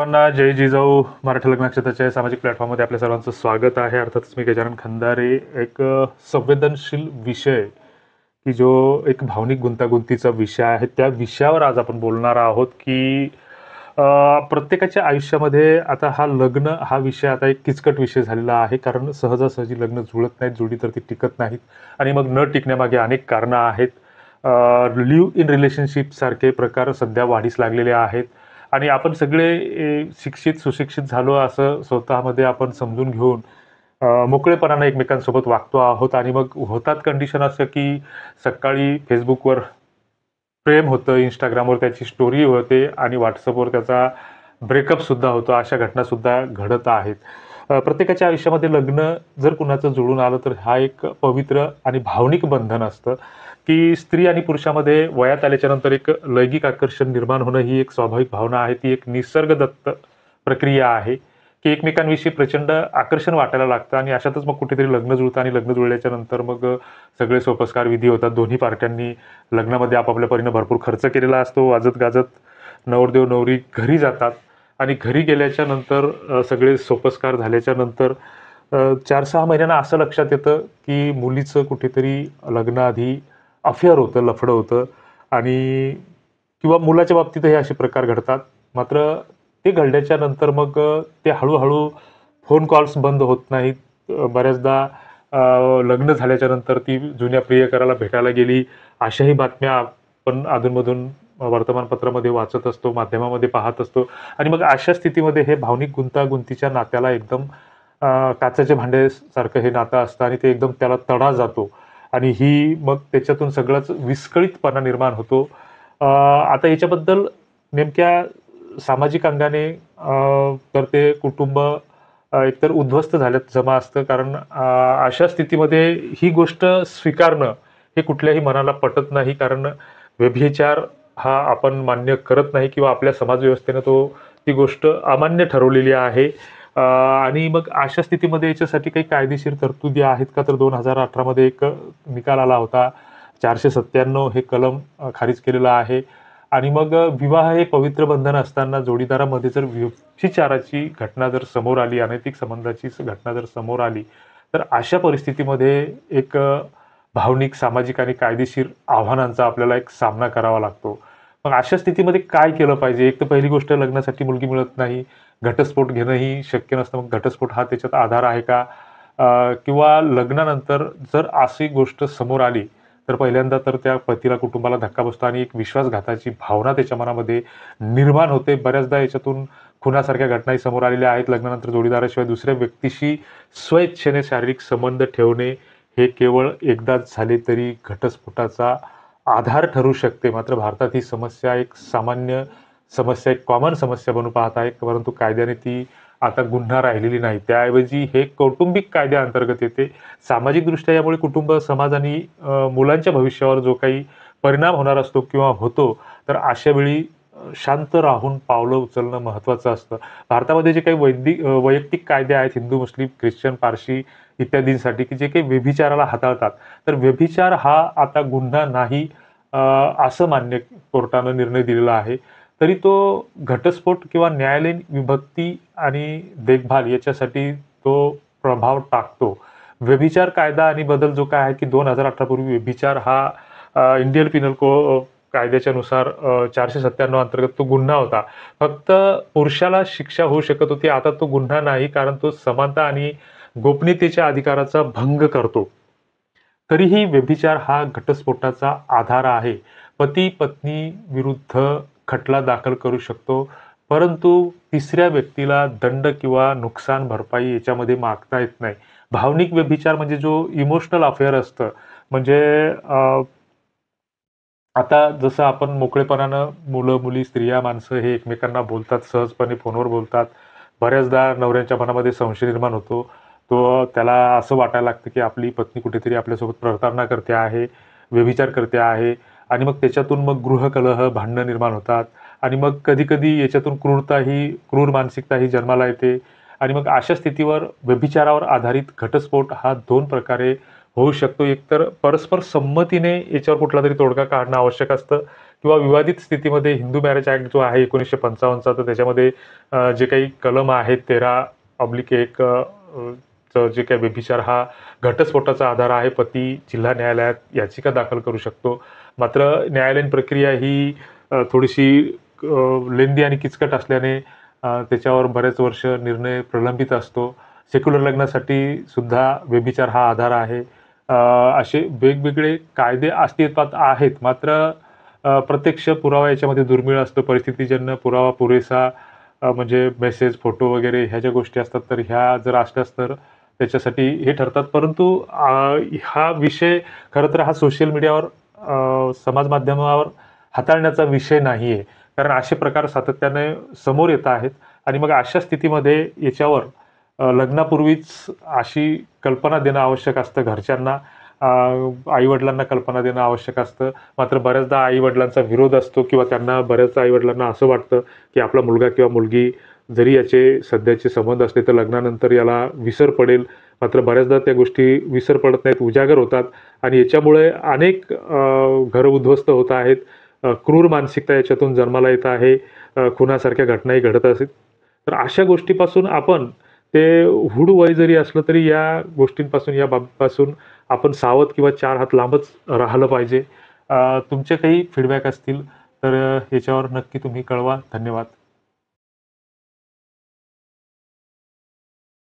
सर्वांना जय जिजाऊ मराठी लग्न नक्षत्राच्या सामाजिक प्लॅटफॉर्ममध्ये आपल्या सर्वांचं स्वागत आहे. अर्थातच मी गजानन खंदारे. एक संवेदनशील विषय की जो एक भावनिक गुंतागुंतीचा विषय आहे, त्या विषयावर आज आपण बोलणार आहोत की प्रत्येकाच्या आयुष्यामध्ये आता लग्न हा विषय आता एक किचकट विषय झालेला आहे. कारण सहजासहजी लग्न जुळत नाहीत, जोडी तर ती टिकत नाहीत आणि मग न टिकण्यामागे अनेक कारणं आहेत. लिव्ह इन रिलेशनशिप सारखे प्रकार सध्या वाढीस लागलेले आहेत आणि आपण सगळे शिक्षित सुशिक्षित झालो असं स्वतःमध्ये आपण समजून घेऊन मोकळेपणाने एकमेकांसोबत वागतो आहोत. आणि मग होतात कंडिशन असं की सकाळी फेसबुकवर प्रेम होतं, इंस्टाग्रामवर त्याची स्टोरी होते आणि व्हॉट्सअपवर त्याचा ब्रेकअपसुद्धा होतो. अशा घटनासुद्धा घडत आहेत. प्रत्येकाच्या आयुष्यामध्ये लग्न जर कुणाचं जुळून आलं तर हा एक पवित्र आणि भावनिक बंधन असतं की स्त्री आणि पुरुषामध्ये वयात आल्याच्यानंतर एक लैंगिक आकर्षण निर्माण होणं ही एक स्वाभाविक भावना आहे. ती एक निसर्गदत्त प्रक्रिया आहे की एकमेकांविषयी प्रचंड आकर्षण वाटायला लागतं आणि अशातच मग कुठेतरी लग्न जुळतं आणि लग्न जुळल्याच्या नंतर मग सगळे सोपस्कार विधी होतात. दोन्ही पार्ट्यांनी लग्नामध्ये आपापल्या परीनं भरपूर खर्च केलेला असतो. वाजत गाजत नवरदेव नवरी घरी जातात आणि घरी गेल्याच्या नंतर सगळे सोपस्कार झाल्याच्या नंतर 4-6 महिन्यांना असं लक्षात येतं की मुलीचं कुठेतरी लग्नाआधी अफेअर होतं, लफडं होतं आणि किंवा मुलाच्या बाबतीतही असे प्रकार घडतात. मात्र ते घडल्याच्या नंतर मग ते हळूहळू फोन कॉल्स बंद होत नाहीत. बऱ्याचदा लग्न झाल्याच्या नंतर ती जुन्या प्रियकराला भेटायला गेली, अशाही बातम्या आपण अधूनमधून वर्तमानपत्रामध्ये वाचत असतो, माध्यमामध्ये पाहत असतो. आणि मग अशा स्थितीमध्ये हे भावनिक गुंतागुंतीच्या नात्याला एकदम काचेच्या भांड्यासारखं हे नातं असतं आणि ते एकदम त्याला तडा जातो आणि ही मग त्याच्यातून सगळंच विस्कळीतपणा निर्माण होतो. आता याच्याबद्दल नेमक्या सामाजिक अंगाने तर ते कुटुंब एकतर उद्ध्वस्त झाल्यात जमा असतं. कारण अशा स्थितीमध्ये ही गोष्ट स्वीकारणं हे कुठल्याही मनाला पटत नाही. कारण व्यभिचार हा आपण मान्य करत नाही किंवा आपल्या समाजव्यवस्थेनं ती गोष्ट अमान्य ठरवलेली आहे. आणि मग अशा स्थितीमध्ये याच्यासाठी काही कायदेशीर तरतुदी आहेत का, तर 2018 मध्ये एक निकाल आला होता. 497 हे कलम खारिज केलेलं आहे. आणि मग विवाह हे पवित्र बंधन असताना जोडीदारामध्ये जर व्यभिचाराची घटना जर समोर आली, अनैतिक संबंधाची घटना जर समोर आली, तर अशा परिस्थितीमध्ये एक भावनिक, सामाजिक आणि कायदेशीर आव्हानांचा आपल्याला एक सामना करावा लागतो. मग अशा स्थितीमध्ये काय केलं पाहिजे? एक तर पहिली गोष्ट, लग्नासाठी मुलगी मिळत नाही, घटस्फोट घेणंही शक्य नसतं. मग घटस्फोट हा त्याच्यात आधार आहे का? किंवा लग्नानंतर जर अशी गोष्ट समोर आली तर पहिल्यांदा तर त्या पतीला, कुटुंबाला धक्का बसतो आणि एक विश्वासघाताची भावना त्याच्या मनामध्ये निर्माण होते. बऱ्याचदा याच्यातून खुनासारख्या घटनाही समोर आलेल्या आहेत. लग्नानंतर जोडीदाराशिवाय दुसऱ्या व्यक्तीशी स्वेच्छेने शारीरिक संबंध ठेवणे हे केवळ एकदाच झाले तरी घटस्फोटाचा आधार ठरू शकते. मात्र भारतात ही समस्या एक सामान्य समस्या, एक कॉमन समस्या बनू पाहत आहे. परंतु कायद्याने ती आता गुन्हा राहिलेली नाही. त्याऐवजी हे कौटुंबिक कायद्याअंतर्गत येते. सामाजिकदृष्ट्या यामुळे कुटुंब, समाज आणि मुलांच्या भविष्यावर जो काही परिणाम होणार असतो किंवा होतो, तर अशा वेळी शांत राहून पावलं उचलणं महत्त्वाचं असतं. भारतामध्ये जे काही वैयक्तिक कायदे आहेत, हिंदू, मुस्लिम, ख्रिश्चन, पारशी इत्यादींसाठी, की जे काही व्यभिचाराला हाताळतात, तर व्यभिचार हा आता गुन्हा नाही असं मान्य कोर्टानं निर्णय दिलेला आहे. तरी तो घटस्फोट किंवा न्यायालयीन विभक्ती आणि देखभाल याच्यासाठी तो प्रभाव टाकतो. व्यभिचार कायदा आणि बदल जो काय आहे की 2018 पूर्वी व्यभिचार हा इंडियन पिनल कायद्याच्या नुसार 497 अंतर्गत तो गुन्हा होता. फक्त पुरुषाला शिक्षा होऊ शकत होती. आता तो गुन्हा नाही, कारण तो समानता आणि गोपनीयतेच्या अधिकाराचा भंग करतो. तरीही व्यभिचार हा घटस्फोटाचा आधार आहे. पती पत्नी विरुद्ध खटला दाखल करू शकतो, परंतु तिसऱ्या व्यक्तीला दंड किंवा नुकसान भरपाई याच्यामध्ये मागता येत नाही. भावनिक व्यभिचार म्हणजे जो इमोशनल अफेअर असतं, म्हणजे आता जसं आपण मोकळेपणानं मुलं, मुली, स्त्रिया, माणसं हे एकमेकांना बोलतात, सहजपणे फोनवर बोलतात. बऱ्याचदा नवऱ्यांच्या मनामध्ये संशय निर्माण होतो. त्याला असं वाटायला लागतं की आपली पत्नी कुठेतरी आपल्यासोबत प्रतारणा करते आहे, व्यभिचार करते आहे आणि मग त्याच्यातून मग गृहकलह, भांडणं निर्माण होतात आणि मग कधी-कधी याच्यातून क्रूर मानसिकताही जन्माला येते आणि मग अशा स्थितीवर व्यभिचारावर आधारित घटस्फोट हा 2 प्रकारे होऊ शकतो. एकतर परस्पर संमतीने याच्यावर कुठलातरी तोडगा काढणं आवश्यक असतं किंवा विवादित स्थितीमध्ये हिंदू मॅरेज ॲक्ट जो आहे 1955 तर त्याच्यामध्ये जे काही कलम आहेत 13/1 चं जे काही व्यभिचार हा घटस्फोटाचा आधार आहे. पती जिल्हा न्यायालयात याचिका दाखल करू शकतो. मात्र न्यायालयीन प्रक्रिया ही थोडीशी लेंदी आणि किचकट असल्याने त्याच्यावर बरेच वर्ष निर्णय प्रलंबित असतो. सेक्युलर लग्नासाठी सुद्धा व्यभिचार हा आधार आहे. असे वेगवेगळे कायदे अस्तित्वात आहेत. मात्र प्रत्यक्ष पुरावा याच्यामध्ये दुर्मिळ असतो. परिस्थितीजन्य पुरावा पुरेसा म्हणजे मेसेज, फोटो वगैरे ह्या ज्या गोष्टी असतात, तर ह्या जर असल्यास तर त्याच्यासाठी हे ठरतात. परंतु हा विषय खरं तर हा सोशल मीडियावर समाज माध्यमावर हाताळण्याचा विषय नाही आहे. कारण असे प्रकार सातत्याने समोर येत आहेत आणि मग अशा स्थितीमध्ये याच्यावर लग्नापूर्वीच अशी कल्पना देणं आवश्यक असतं घरच्यांना. आई-वडिलांना कल्पना देणं आवश्यक असतं. मात्र बऱ्याचदा आई-वडिलांचा विरोध असतो किंवा त्यांना बऱ्याचदा आई-वडिलांना असं वाटतं, की आपला मुलगा किंवा मुलगी जरी याचे सध्याचे संबंध असले तर लग्नानंतर याला विसर पडेल. मात्र बऱ्याचदा त्या गोष्टी विसर पडत नाहीत, उजागर होतात आणि याच्यामुळे अनेक घरं उद्ध्वस्त होत आहेत. क्रूर मानसिकता याच्यातून जन्माला येत आहे. खुनासारख्या घटनाही घडत आहेत. तर अशा गोष्टीपासून आपण ते हूड वय जरी असलं तरी या गोष्टींपासून, या बाबीपासून आपण सावध किंवा 4 हात लांबच राहिलं पाहिजे. तुमचे काही फीडबॅक असतील तर याच्यावर नक्की तुम्ही कळवा. धन्यवाद.